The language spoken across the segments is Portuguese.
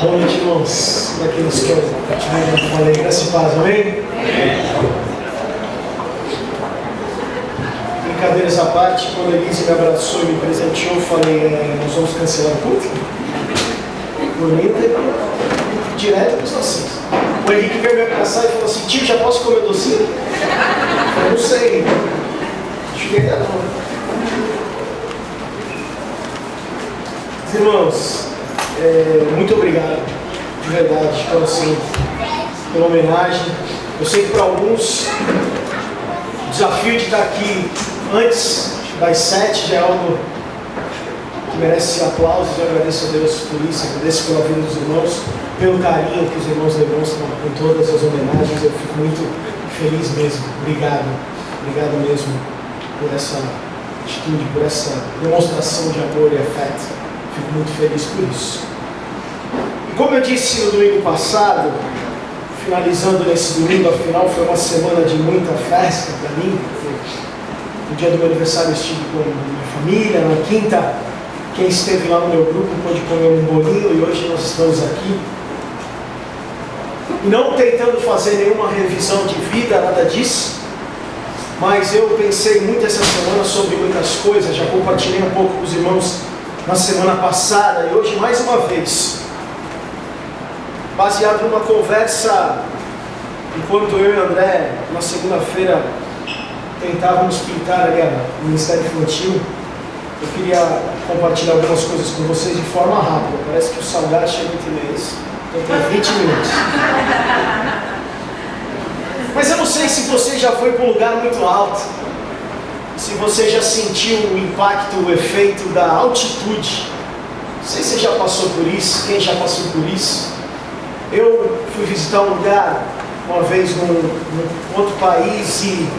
Boa noite, irmãos. Daqueles que eu ainda falei, graça e paz, amém? Brincadeiras à parte, quando a Elise me abraçou e me presenteou, eu falei, nós vamos cancelar o culto? Bonita, direto para os docinhos. O Henrique veio me abraçar e falou assim, tio, já posso comer docinho? Eu não sei. Acho que ainda não. Irmãos, muito obrigado, de verdade, de coração, pela homenagem. Eu sei que para alguns o desafio de estar aqui antes das 7 já é algo que merece aplausos. Eu agradeço a Deus por isso, agradeço pela vida dos irmãos, pelo carinho que os irmãos demonstram com todas as homenagens. Eu fico muito feliz mesmo. Obrigado mesmo por essa atitude, por essa demonstração de amor e afeto. Fico muito feliz por isso. E como eu disse no domingo passado, finalizando nesse domingo, afinal foi uma semana de muita festa para mim. No dia do meu aniversário eu estive com a minha família, na quinta, quem esteve lá no meu grupo pôde comer um bolinho e hoje nós estamos aqui. E não tentando fazer nenhuma revisão de vida, nada disso, mas eu pensei muito essa semana sobre muitas coisas, já compartilhei um pouco com os irmãos na semana passada e hoje mais uma vez, baseado numa conversa, enquanto eu e o André, na segunda-feira, tentávamos pintar ali o Ministério Infantil. Eu queria compartilhar algumas coisas com vocês de forma rápida. Parece que o Salgado chega em mês, então tem 20 minutos. Mas eu não sei se você já foi para um lugar muito alto, se você já sentiu o impacto, o efeito da altitude. Não sei se você já passou por isso, quem já passou por isso. Eu fui visitar um lugar uma vez num outro país e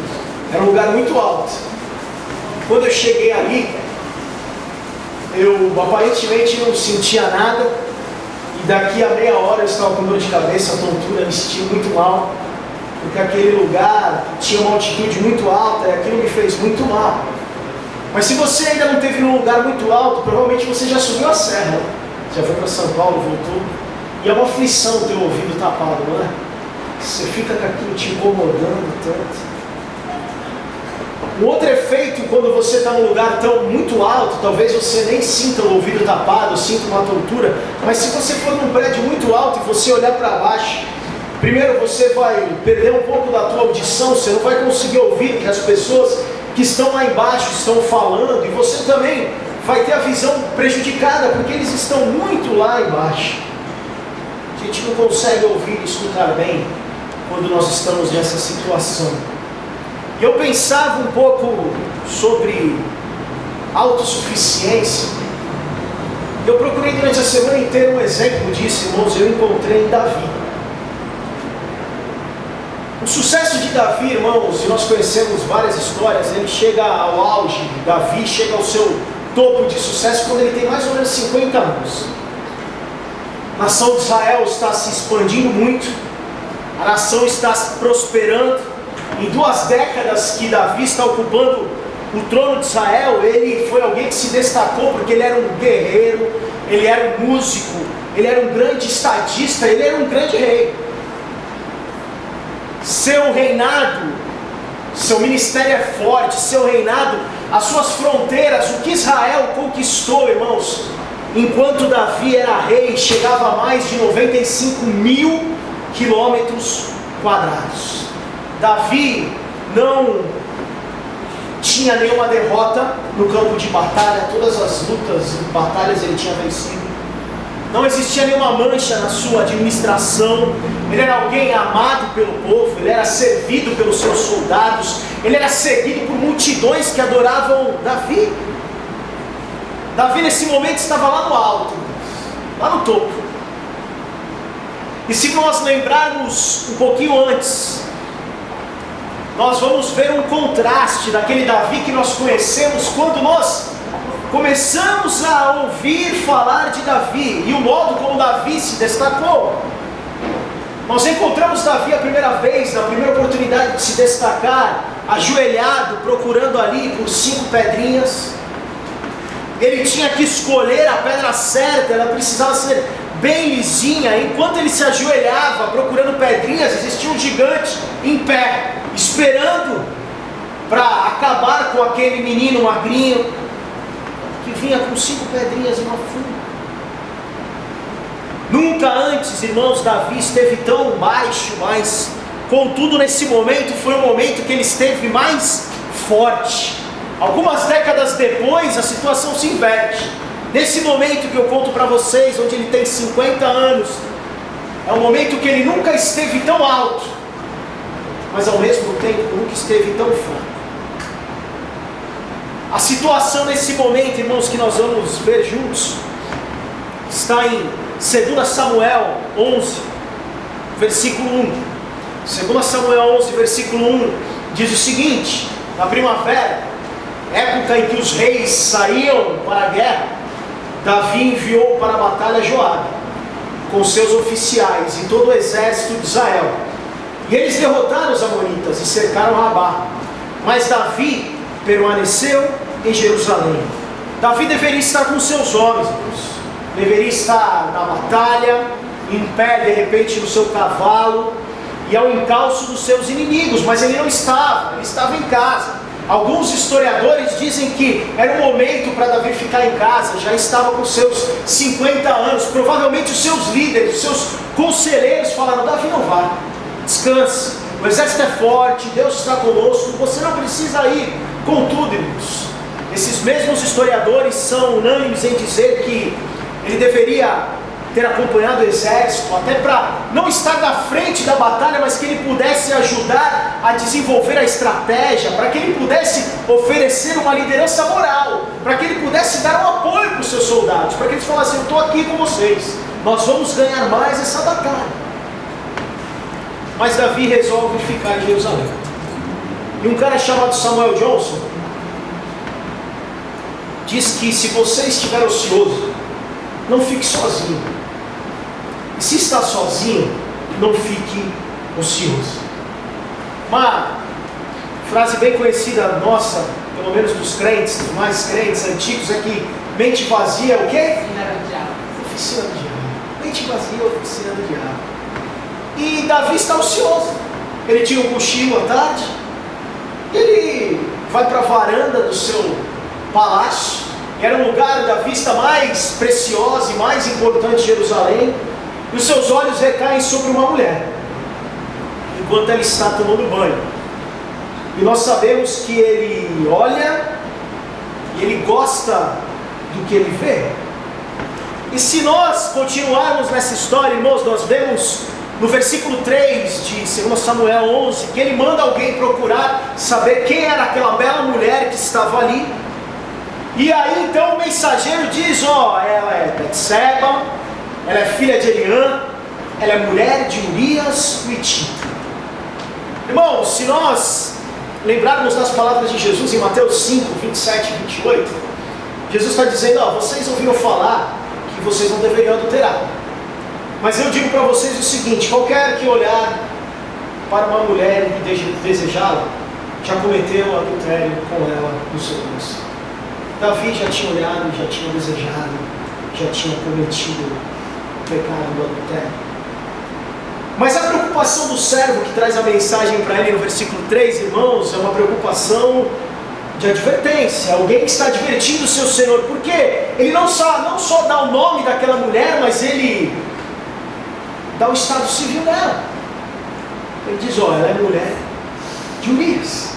era um lugar muito alto. Quando eu cheguei ali, eu aparentemente não sentia nada e daqui a meia hora eu estava com dor de cabeça, tontura, me sentia muito mal, porque aquele lugar tinha uma altitude muito alta e aquilo me fez muito mal. Mas se você ainda não esteve num lugar muito alto, provavelmente você já subiu a serra, já foi para São Paulo, voltou, e é uma aflição ter o ouvido tapado, não é? Você fica com aquilo te incomodando tanto. Um outro efeito, quando você está num lugar tão muito alto, talvez você nem sinta o ouvido tapado, sinta uma tontura, mas se você for num prédio muito alto e você olhar para baixo, primeiro você vai perder um pouco da tua audição, você não vai conseguir ouvir o que as pessoas que estão lá embaixo estão falando, e você também vai ter a visão prejudicada, porque eles estão muito lá embaixo. A gente não consegue ouvir e escutar bem quando nós estamos nessa situação. E eu pensava um pouco sobre autossuficiência. Eu procurei durante a semana inteira um exemplo disso, irmãos, eu encontrei em Davi. O sucesso de Davi, irmãos, e nós conhecemos várias histórias, ele chega ao auge, Davi chega ao seu topo de sucesso quando ele tem mais ou menos 50 anos. A nação de Israel está se expandindo muito, a nação está prosperando. Em 2 décadas que Davi está ocupando o trono de Israel, ele foi alguém que se destacou porque ele era um guerreiro, ele era um músico, ele era um grande estadista, ele era um grande rei. Seu reinado, seu ministério é forte, seu reinado, as suas fronteiras, o que Israel conquistou, irmãos, enquanto Davi era rei, chegava a mais de 95.000 quilômetros quadrados. Davi não tinha nenhuma derrota no campo de batalha, todas as lutas e batalhas ele tinha vencido. Não existia nenhuma mancha na sua administração. Ele era alguém amado pelo povo, ele era servido pelos seus soldados, ele era seguido por multidões que adoravam Davi. Davi nesse momento estava lá no alto, lá no topo. E se nós lembrarmos um pouquinho antes, nós vamos ver um contraste daquele Davi que nós conhecemos quando nós começamos a ouvir falar de Davi e o modo como Davi se destacou. Nós encontramos Davi a primeira vez, na primeira oportunidade de se destacar, ajoelhado, procurando ali por 5 pedrinhas. Ele tinha que escolher a pedra certa, ela precisava ser bem lisinha, enquanto ele se ajoelhava procurando pedrinhas, existia um gigante em pé, esperando para acabar com aquele menino magrinho, que vinha com 5 pedrinhas e uma funda. Nunca antes, irmãos, Davi esteve tão baixo, mas contudo nesse momento foi o momento que ele esteve mais forte. Algumas décadas depois a situação se inverte. Nesse momento que eu conto para vocês, onde ele tem 50 anos, é um momento que ele nunca esteve tão alto, mas ao mesmo tempo nunca esteve tão fraco. A situação nesse momento, irmãos, que nós vamos ver juntos, está em 2 Samuel 11, versículo 1. 2 Samuel 11, versículo 1, diz o seguinte: na primavera, época em que os reis saíam para a guerra, Davi enviou para a batalha Joabe, com seus oficiais e todo o exército de Israel. E eles derrotaram os amonitas e cercaram Rabá. Mas Davi permaneceu em Jerusalém. Davi deveria estar com seus homens, irmãos. Deveria estar na batalha, em pé de repente no seu cavalo, e ao encalço dos seus inimigos, mas ele não estava, ele estava em casa. Alguns historiadores dizem que era um momento para Davi ficar em casa, já estava com seus 50 anos, provavelmente os seus líderes, os seus conselheiros falaram: Davi, não vá, descanse, o exército é forte, Deus está conosco, você não precisa ir. Contudo, irmãos, esses mesmos historiadores são unânimes em dizer que ele deveria ter acompanhado o exército, até para não estar na frente da batalha, mas que ele pudesse ajudar a desenvolver a estratégia, para que ele pudesse oferecer uma liderança moral, para que ele pudesse dar um apoio para os seus soldados, para que eles falassem: eu estou aqui com vocês, nós vamos ganhar mais essa batalha. Mas Davi resolve ficar em Jerusalém. E um cara chamado Samuel Johnson diz que se você estiver ocioso, não fique sozinho. E se está sozinho, não fique ocioso. Uma frase bem conhecida nossa, pelo menos dos crentes, dos mais crentes antigos, é que mente vazia é o quê? Oficina do diabo. Mente vazia é oficina do diabo. E Davi está ocioso. Ele tinha um cochilo à tarde. Ele vai para a varanda do seu palácio, que era um lugar da vista mais preciosa e mais importante de Jerusalém, e os seus olhos recaem sobre uma mulher, enquanto ela está tomando banho. E nós sabemos que ele olha, e ele gosta do que ele vê. E se nós continuarmos nessa história, irmãos, nós vemos no versículo 3 de 2 Samuel 11, que ele manda alguém procurar saber quem era aquela bela mulher que estava ali. E aí então o mensageiro diz: ela é Betseba, ela é filha de Eliã, ela é mulher de Urias o Hitita. Irmãos, se nós lembrarmos das palavras de Jesus em Mateus 5, 27 e 28, Jesus está dizendo: vocês ouviram falar que vocês não deveriam adulterar, mas eu digo para vocês o seguinte: qualquer que olhar para uma mulher e desejá-la, já cometeu adultério com ela no seu coração. Davi já tinha olhado, já tinha desejado, já tinha cometido o pecado do adultério. Mas a preocupação do servo que traz a mensagem para ele no versículo 3, irmãos, é uma preocupação de advertência. Alguém que está advertindo o seu Senhor, porque ele não só dá o nome daquela mulher, mas ele dá o estado civil dela. Ele diz: ela é mulher de Urias,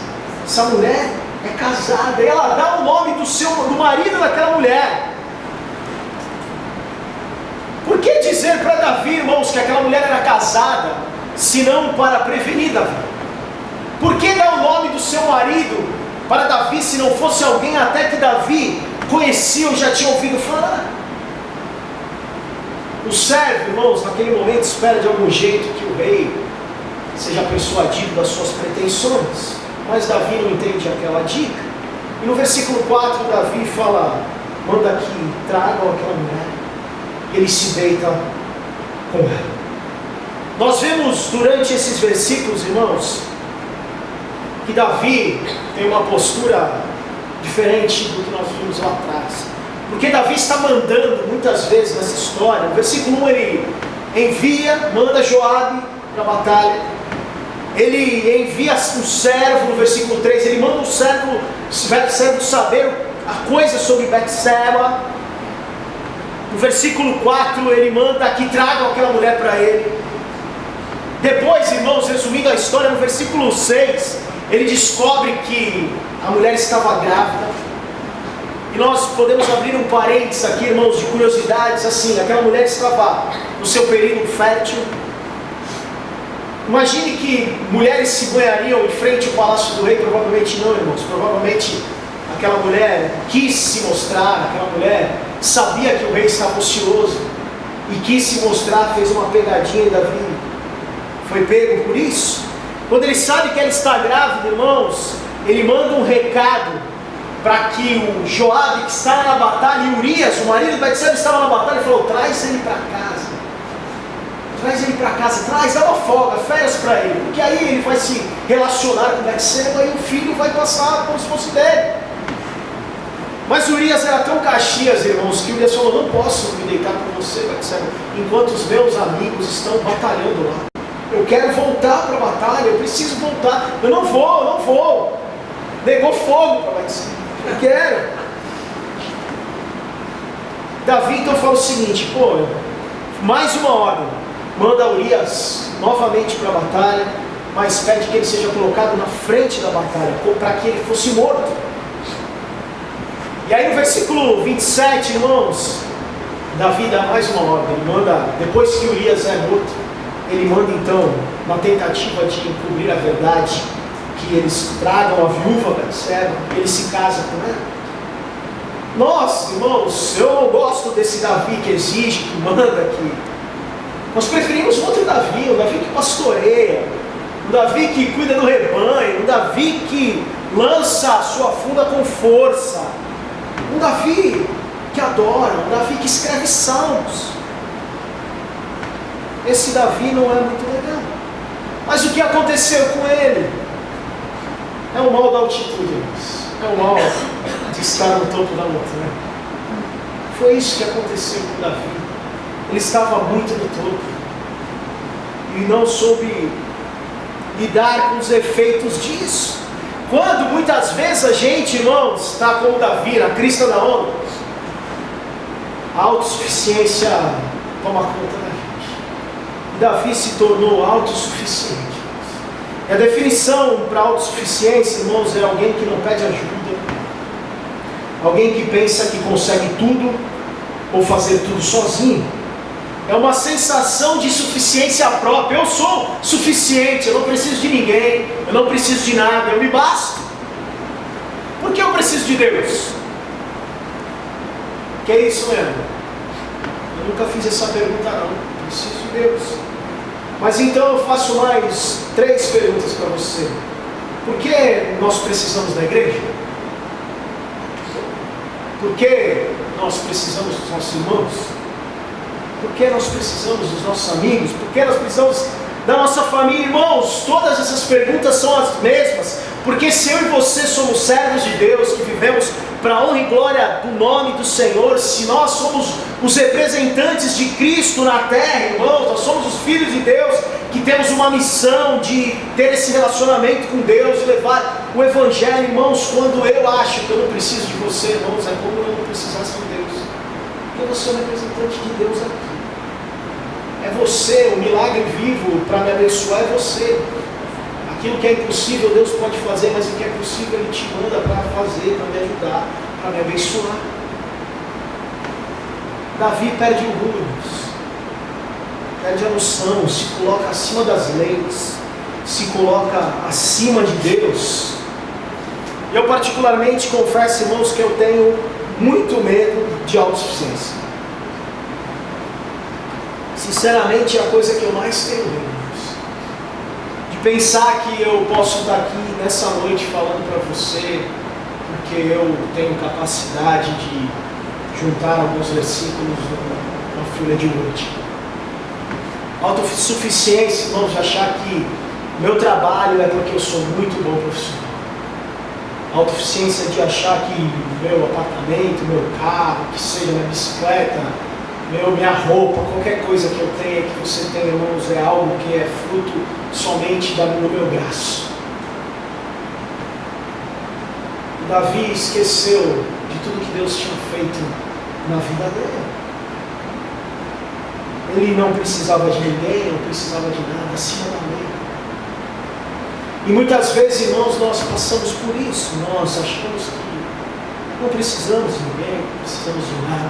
essa mulher é casada, e ela dá o nome do marido daquela mulher. Por que dizer para Davi, irmãos, que aquela mulher era casada, se não para prevenir Davi? Por que dar o nome do seu marido para Davi, se não fosse alguém até que Davi conhecia ou já tinha ouvido falar? O servo, irmãos, naquele momento espera de algum jeito que o rei seja persuadido das suas pretensões, mas Davi não entende aquela dica. E no versículo 4, Davi fala: manda que tragam aquela mulher. E ele se deita com ela. Nós vemos durante esses versículos, irmãos, que Davi tem uma postura diferente do que nós vimos lá atrás. Porque Davi está mandando muitas vezes nessa história. No versículo 1 ele manda Joabe para a batalha. Ele envia um servo no versículo 3. Ele manda um servo saber a coisa sobre Betseba. No versículo 4 ele manda que tragam aquela mulher para ele. Depois, irmãos, resumindo a história, no versículo 6, ele descobre que a mulher estava grávida. E nós podemos abrir um parênteses aqui, irmãos, de curiosidades. Assim, aquela mulher estava no seu período fértil. Imagine que mulheres se banhariam em frente ao palácio do rei. Provavelmente não, irmãos. Provavelmente aquela mulher quis se mostrar, aquela mulher sabia que o rei estava ocioso e quis se mostrar, fez uma pegadinha. E Davi foi pego por isso. Quando ele sabe que ela está grávida, irmãos, ele manda um recado para que o Joabe, que está na batalha, e Urias, o marido de Betseba, estava na batalha, e falou: traz ele para casa. Traz ele para casa, dá uma folga, férias para ele, porque aí ele vai se relacionar com Betseba e o filho vai passar como se fosse dele. Mas Urias era tão caxias, irmãos, que Urias falou: não posso me deitar com você, Betseba, enquanto os meus amigos estão batalhando lá. Eu quero voltar para a batalha, eu preciso voltar. Eu não vou. Negou fogo para Betseba. Eu quero. Davi então fala o seguinte: mais uma ordem. Manda Urias novamente para a batalha, mas pede que ele seja colocado na frente da batalha, para que ele fosse morto. E aí no versículo 27, irmãos, Davi dá mais uma ordem. Ele manda, depois que Urias é morto, ele manda então, na tentativa de encobrir a verdade, que eles tragam a viúva Betseba, ele se casa com ela. Nós, irmãos, eu não gosto desse Davi que exige, que manda, que... Nós preferimos outro Davi, um Davi que pastoreia, um Davi que cuida do rebanho, um Davi que lança a sua funda com força, um Davi que adora, um Davi que escreve salmos. Esse Davi não é muito legal. Mas o que aconteceu com ele? É o mal da altitude, irmãos. É o mal de estar no topo da montanha. Foi isso que aconteceu com Davi. Ele estava muito no topo e não soube lidar com os efeitos disso. Quando muitas vezes a gente, irmãos, está como Davi, na crista da onda, a autossuficiência toma conta da gente. E Davi se tornou autossuficiente. E a definição para autossuficiência, irmãos, é alguém que não pede ajuda, alguém que pensa que consegue tudo ou fazer tudo sozinho. É uma sensação de suficiência própria. Eu sou suficiente, eu não preciso de ninguém, eu não preciso de nada, eu me basto. Por que eu preciso de Deus? Que é isso mesmo? Eu nunca fiz essa pergunta não. Eu preciso de Deus. Mas então eu faço mais 3 perguntas para você. Por que nós precisamos da igreja? Por que nós precisamos dos nossos irmãos? Por que nós precisamos dos nossos amigos? Por que nós precisamos da nossa família? Irmãos, todas essas perguntas são as mesmas, porque se eu e você somos servos de Deus, que vivemos para a honra e glória do nome do Senhor, se nós somos os representantes de Cristo na terra, irmãos, nós somos os filhos de Deus, que temos uma missão de ter esse relacionamento com Deus, de levar o Evangelho, irmãos. Quando eu acho que eu não preciso de você, irmãos, é como eu não precisasse de Deus, porque você é o representante de Deus aqui. É você, o milagre vivo para me abençoar é você. Aquilo que é impossível Deus pode fazer, mas o que é possível Ele te manda para fazer, para me ajudar, para me abençoar. Davi perde o rumo, perde a noção, se coloca acima das leis, se coloca acima de Deus. Eu particularmente confesso, irmãos, que eu tenho muito medo de autossuficiência. Sinceramente, é a coisa que eu mais tenho medo. De pensar que eu posso estar aqui nessa noite falando para você, porque eu tenho capacidade de juntar alguns versículos numa folha de noite. Autossuficiência, irmãos, de achar que meu trabalho é porque eu sou muito bom profissional. autossuficiência de achar que meu apartamento, meu carro, que seja minha bicicleta, minha roupa, qualquer coisa que eu tenha, que você tenha, irmãos, é algo que é fruto somente do meu braço. O Davi esqueceu de tudo que Deus tinha feito na vida dele. Ele não precisava de ninguém, não precisava de nada acima da lei. E muitas vezes, irmãos, nós passamos por isso. Nós achamos que não precisamos de ninguém, não precisamos de nada.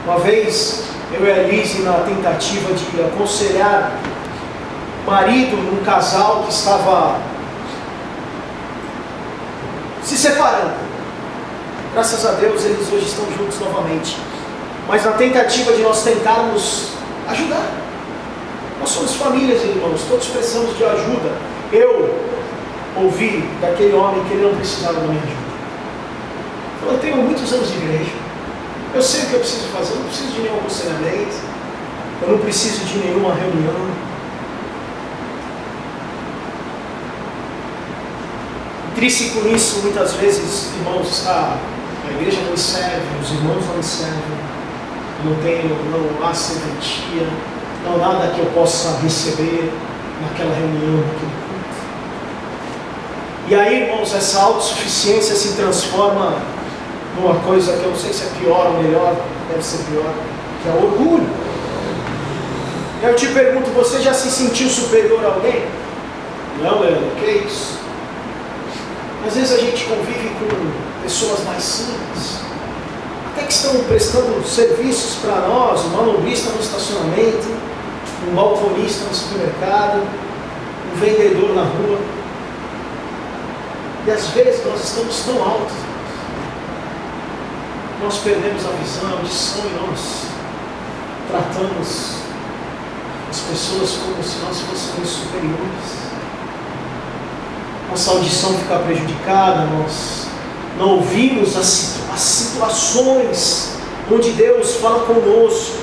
Uma vez, eu e a Elise, na tentativa de aconselhar o marido num casal que estava se separando. Graças a Deus, eles hoje estão juntos novamente. Mas na tentativa de nós tentarmos ajudar. Nós somos famílias, irmãos, todos precisamos de ajuda. Eu ouvi daquele homem que ele não precisava da minha ajuda. Eu tenho muitos anos de igreja. Eu sei o que eu preciso fazer, eu não preciso de nenhum aconselhamento. Eu não preciso de nenhuma reunião. Triste com isso, muitas vezes, irmãos, a igreja não me serve, os irmãos não me servem. Não há serventia, não há nada que eu possa receber naquela reunião, naquele culto. E aí, irmãos, essa autossuficiência se transforma numa coisa que eu não sei se é pior ou melhor, deve ser pior, que é o orgulho. Eu te pergunto, você já se sentiu superior a alguém? Não, Leandro, que é isso? Às vezes a gente convive com pessoas mais simples, até que estão prestando serviços para nós, um manobrista no estacionamento, um balconista no supermercado, um vendedor na rua. E às vezes nós estamos tão altos, nós perdemos a visão, a audição e nós tratamos as pessoas como se nós fôssemos superiores. Nossa audição fica prejudicada, nós não ouvimos as situações onde Deus fala conosco.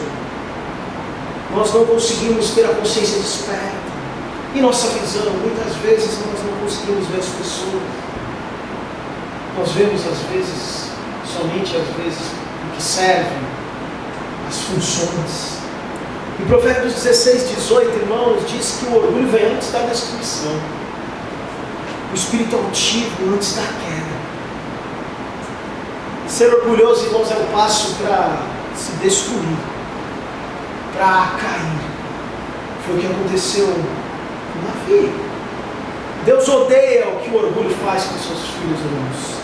Nós não conseguimos ter a consciência desperta. E nossa visão, muitas vezes nós não conseguimos ver as pessoas. Nós vemos às vezes, somente às vezes, o que serve, as funções. Em Provérbios 16, 18, irmãos, diz que o orgulho vem antes da destruição. O espírito altivo antes da queda. Ser orgulhoso, irmãos, é um passo para se destruir, para cair. Foi o que aconteceu com Davi. Deus odeia o que o orgulho faz com seus filhos, irmãos.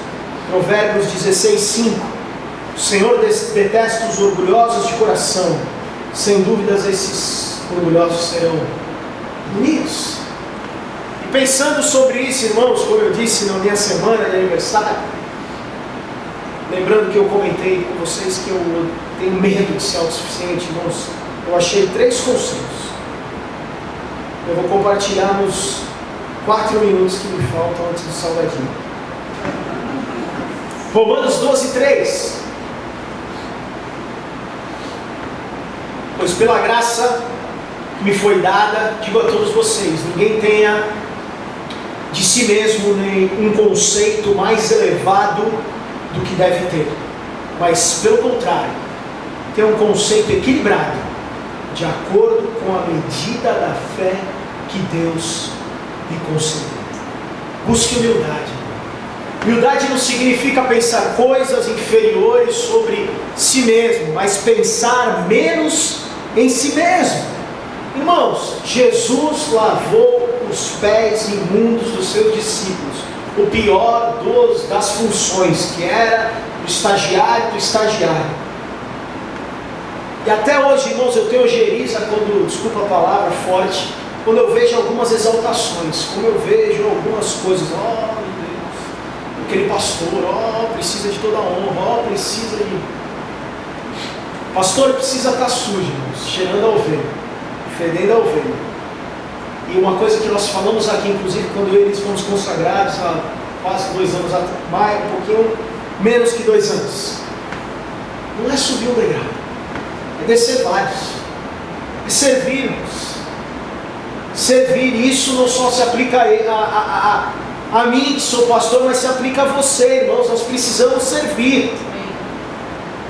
Provérbios 16, 5. O Senhor detesta os orgulhosos de coração. Sem dúvidas, esses orgulhosos serão punidos. E pensando sobre isso, irmãos, como eu disse na minha semana de aniversário, lembrando que eu comentei com vocês que eu tenho medo de ser autossuficiente, irmãos, eu achei 3 conselhos. Eu vou compartilhar nos 4 minutos que me faltam antes do salgadinho. Romanos 12, 3. Pois pela graça que me foi dada, digo a todos vocês, ninguém tenha de si mesmo nem um conceito mais elevado do que deve ter, mas pelo contrário, tenha um conceito equilibrado, de acordo com a medida da fé que Deus lhe concedeu. Busque humildade. Humildade não significa pensar coisas inferiores sobre si mesmo, mas pensar menos em si mesmo. Irmãos, Jesus lavou os pés imundos dos seus discípulos, o pior das funções, que era o estagiário do estagiário. E até hoje, irmãos, eu tenho ojeriza quando, desculpa a palavra forte, quando eu vejo algumas exaltações, como eu vejo algumas coisas, meu Deus, aquele pastor, precisa de toda a honra, precisa de... Pastor precisa estar sujo, irmãos, cheirando a ovelha, fedendo a ovelha. E uma coisa que nós falamos aqui, inclusive, quando eles fomos consagrados há quase 2 anos atrás, um pouquinho menos que 2 anos, não é subir um degrau, é descer vários, é servirmos. Servir, isso não só se aplica a mim que sou pastor, mas se aplica a você, irmãos. Nós precisamos servir.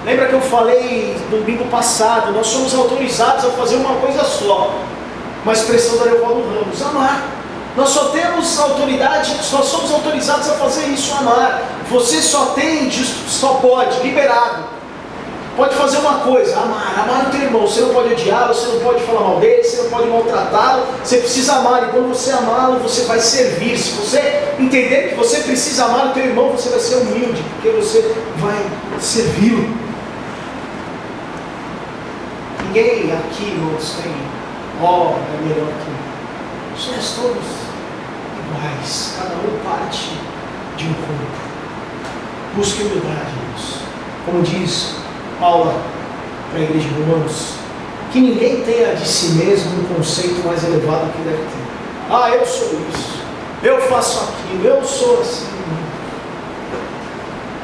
Lembra que eu falei no domingo passado, nós somos autorizados a fazer uma coisa só, uma expressão da Leopoldo Ramos: amar. Nós só temos autoridade, nós somos autorizados a fazer isso, amar. Você só tem, só pode, liberado, pode fazer uma coisa: amar o teu irmão. Você não pode odiá-lo, você não pode falar mal dele, você não pode maltratá-lo, você precisa amar. E quando você amá-lo, você vai servir. Se você entender que você precisa amar o teu irmão, você vai ser humilde, porque você vai servi-lo. Ninguém aqui, irmãos, tem é melhor que somos todos iguais, cada um parte de um corpo. Busque humildade, irmãos. Como diz Paulo para a igreja de Romanos, que ninguém tenha de si mesmo um conceito mais elevado que deve ter. Eu sou isso, eu faço aquilo, eu sou assim.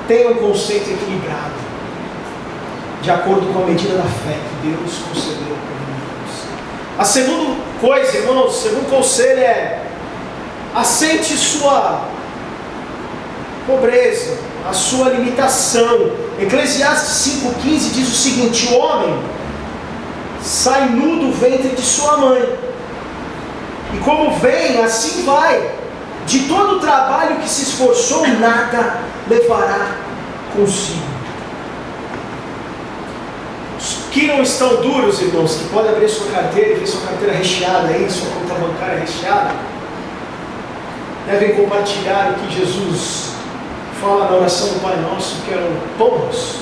Tenha um conceito equilibrado, de acordo com a medida da fé que Deus concedeu para nós. A segunda coisa, irmãos, o segundo conselho é: aceite sua pobreza, a sua limitação. Eclesiastes 5,15 diz o seguinte: o homem sai nu do ventre de sua mãe, e como vem, assim vai. De todo o trabalho que se esforçou, nada levará consigo. Que não estão duros, irmãos, que podem abrir sua carteira e ver sua carteira recheada aí, sua conta bancária recheada, devem compartilhar o que Jesus fala na oração do Pai Nosso, que é o pão nosso.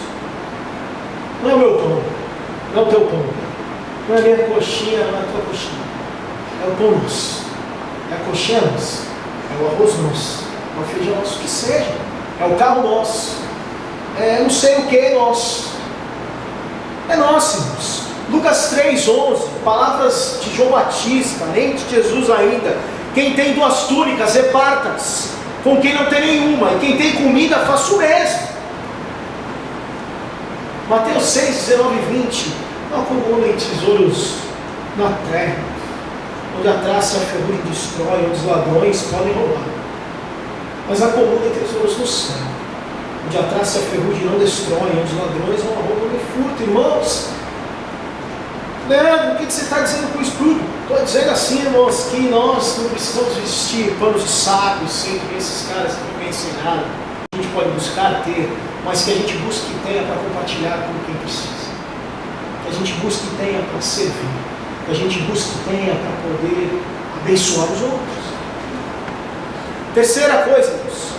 Não é o meu pão, não é o teu pão, não é a minha coxinha, não é a tua coxinha. É o pão nosso, é a coxinha nossa, é o arroz nosso, é o feijão nosso, que seja, é o carro nosso, é não sei o que nosso. É nosso, irmãos. Lucas 3,11, palavras de João Batista, nem de Jesus ainda: quem tem 2 túnicas, reparta-as com quem não tem nenhuma, e quem tem comida, faça o mesmo. Mateus 6,19-20, não acumulem tesouros na terra, onde a traça e a ferrugem destrói, onde os ladrões podem roubar, mas acumulem tesouros no céu, onde a traça e a ferrugem não destroem, onde os ladrões não roubam nem furtam. Irmãos, Leandro, o que você está dizendo com isso tudo? Estou dizendo assim, irmãos, que nós não precisamos vestir panos de saco, sempre esses caras que não me ensinaram. A gente pode buscar ter, mas que a gente busque e tenha para compartilhar com quem precisa. Que a gente busque e tenha para servir. Que a gente busque e tenha para poder abençoar os outros. Terceira coisa, irmãos: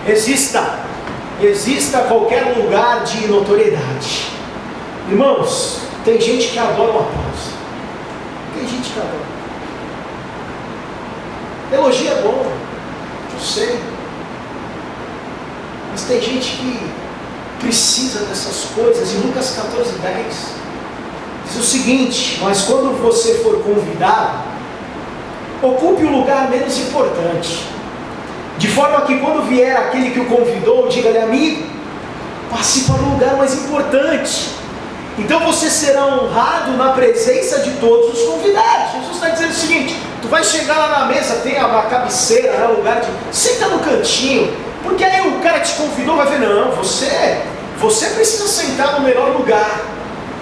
resista a qualquer lugar de notoriedade. Irmãos, tem gente que adora uma pausa. Tem gente que adora. Elogio é bom, eu sei. Mas tem gente que precisa dessas coisas. Em Lucas 14,10 diz o seguinte: mas quando você for convidado, ocupe o lugar menos importante, de forma que quando vier aquele que o convidou, diga-lhe: amigo, passe para o lugar mais importante. Então você será honrado na presença de todos os convidados. Jesus está dizendo o seguinte: tu vai chegar lá na mesa, tem a cabeceira, né, o lugar de... senta no cantinho, porque aí o cara que te convidou vai ver: não, você precisa sentar no melhor lugar.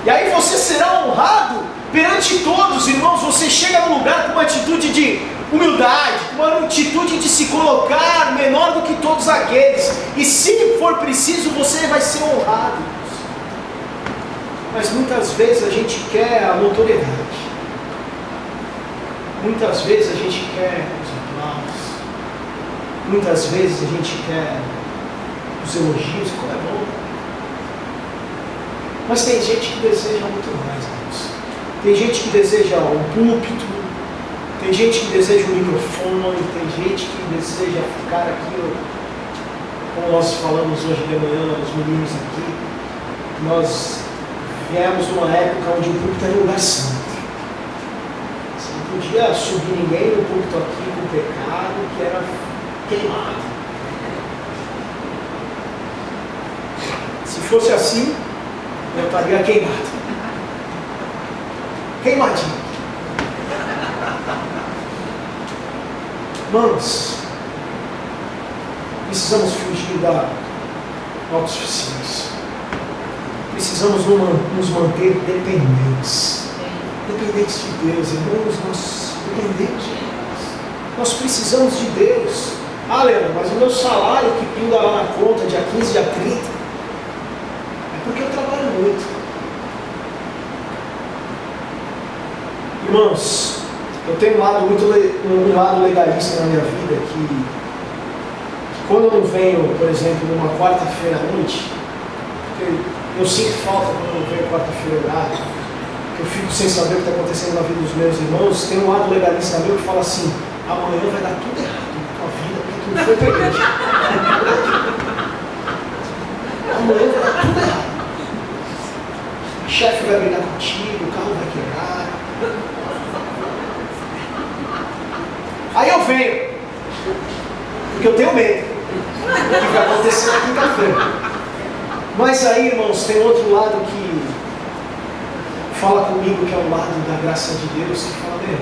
E aí você será honrado perante todos, irmãos. Você chega no lugar com uma atitude de humildade, uma atitude de se colocar menor do que todos aqueles. E se for preciso, você vai ser honrado. Mas muitas vezes a gente quer a notoriedade. Muitas vezes a gente quer os aplausos. Muitas vezes a gente quer os elogios, como é bom. Mas tem gente que deseja muito mais, irmãos. Tem gente que deseja um púlpito, tem gente que deseja um microfone, tem gente que deseja ficar aqui, como nós falamos hoje de manhã, os meninos aqui. Nós viemos numa época onde o púlpito era um lugar santo. Você não podia subir ninguém no púlpito aqui com pecado, que era queimado. Se fosse assim, eu estaria queimado. Queimadinho. Irmãos, Precisamos fugir da autossuficiência. Precisamos nos manter dependentes. Dependentes de Deus, irmãos, nós dependemos de Deus. Nós precisamos de Deus. Ah, Leandro, mas o meu salário que pinga lá na conta, dia 15, dia 30, é porque eu trabalho muito. Irmãos, eu tenho um lado legalista na minha vida que quando eu não venho, por exemplo, numa quarta-feira à noite, eu sinto falta quando eu não venho quarta-feira orar, eu fico sem saber o que está acontecendo na vida dos meus irmãos. Tem um lado legalista meu que fala assim: amanhã vai dar tudo errado na tua vida, porque tu não foi para a igreja. Amanhã vai dar tudo errado. O chefe vai brigar contigo, o carro vai quebrar. Aí eu venho, porque eu tenho medo do que vai acontecer na quinta-feira. Mas aí, irmãos, tem outro lado que fala comigo, que é o lado da graça de Deus, que fala: bem,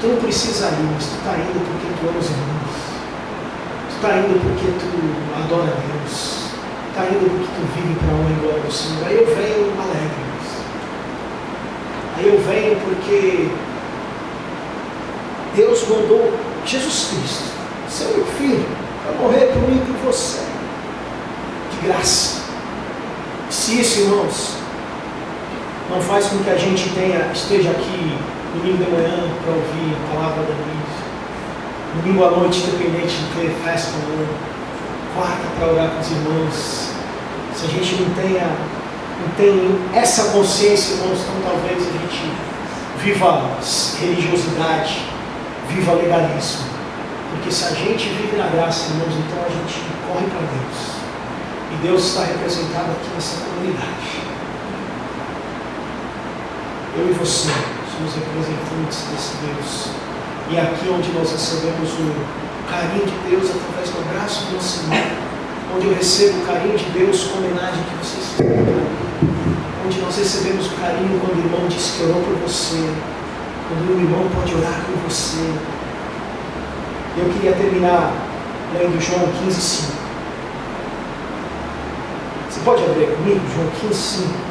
tu não precisa ir, mas tu está indo porque tu ama os irmãos, tu está indo porque tu adora Deus, tu está indo porque tu vive para a honra e glória do Senhor. Aí eu venho alegre, aí eu venho porque Deus mandou Jesus Cristo, seu meu filho, para morrer por mim e por você, de graça. Se isso, irmãos, não faz com que a gente esteja aqui domingo de manhã para ouvir a palavra da Luísa, domingo à noite, independente de ter festa ou não, quarta para orar com os irmãos, se a gente não tem essa consciência, irmãos, então talvez a gente viva religiosidade, viva legalismo. Porque se a gente vive na graça, irmãos, então a gente corre para Deus. E Deus está representado aqui nessa comunidade. Eu e você somos representantes desse Deus. E é aqui onde nós recebemos o carinho de Deus através do abraço do nosso irmão. Onde eu recebo o carinho de Deus com a homenagem que vocês fizeram. Onde nós recebemos o carinho quando o irmão diz que orou por você. Quando o irmão pode orar por você. Eu queria terminar lendo João 15:5. Você pode abrir comigo? João 15:5.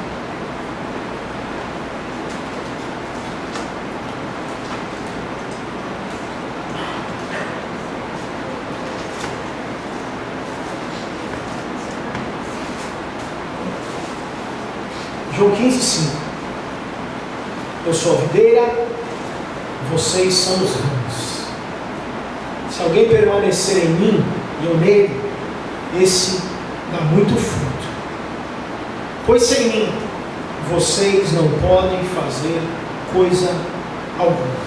João 15:5. Eu sou a videira, vocês são os ramos. Se alguém permanecer em mim e eu nele, esse dá muito fruto. Pois sem mim, vocês não podem fazer coisa alguma.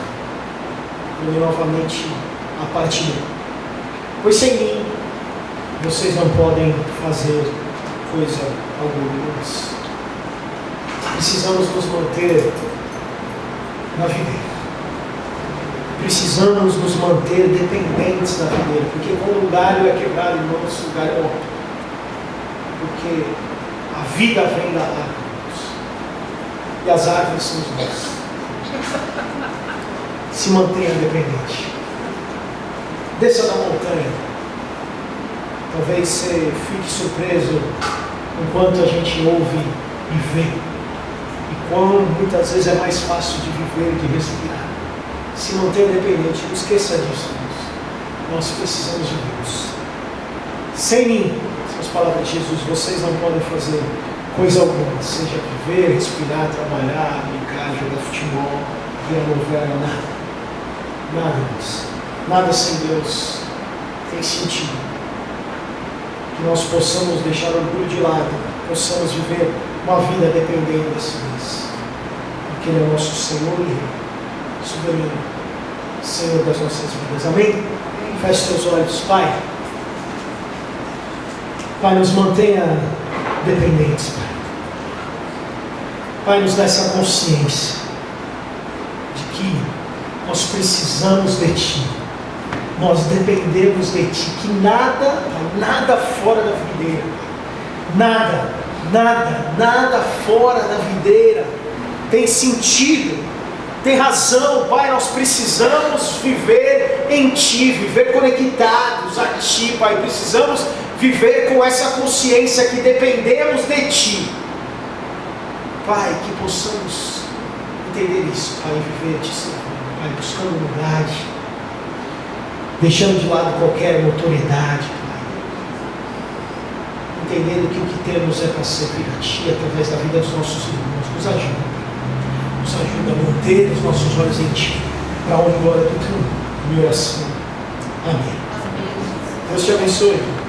Vou ler novamente a parte dele. Pois sem mim, vocês não podem fazer coisa alguma. Precisamos nos manter na videira. Precisamos nos manter dependentes da videira. Porque quando o galho é quebrado, irmãos, o galho morre. Porque a vida vem da árvore. E as árvores são os nós. Se mantenha dependente. Desça da montanha. Talvez você fique surpreso enquanto a gente ouve e vê. E quão muitas vezes é mais fácil de viver e de respirar. Se mantenha dependente. Não esqueça disso, Deus. Nós precisamos de Deus. Sem mim, as palavras de Jesus, vocês não podem fazer coisa alguma, seja viver, respirar, trabalhar, brincar, jogar futebol, ver a novela, nada. Nada, Deus. Nada sem Deus tem sentido. Que nós possamos deixar o orgulho de lado, possamos viver uma vida dependendo desse Deus. Porque Ele é o nosso Senhor e Rei, soberano, Senhor das nossas vidas. Amém? Feche teus olhos, Pai. Pai, nos mantenha dependentes, Pai. Pai, nos dá essa consciência de que nós precisamos de Ti. Nós dependemos de Ti. Que nada fora da videira. Nada fora da videira tem sentido, tem razão, Pai. Nós precisamos viver em Ti, viver conectados a Ti, Pai. Precisamos viver com essa consciência que dependemos de Ti. Pai, que possamos entender isso, Pai, e viver Te servindo, Pai, buscando unidade, deixando de lado qualquer notoriedade, Pai, entendendo que o que temos é para servir a Ti através da vida dos nossos irmãos. Nos ajuda, Pai, nos ajuda a manter os nossos olhos em Ti, para a honra e glória do Teu nome. Minha oração. Amém. Deus te abençoe.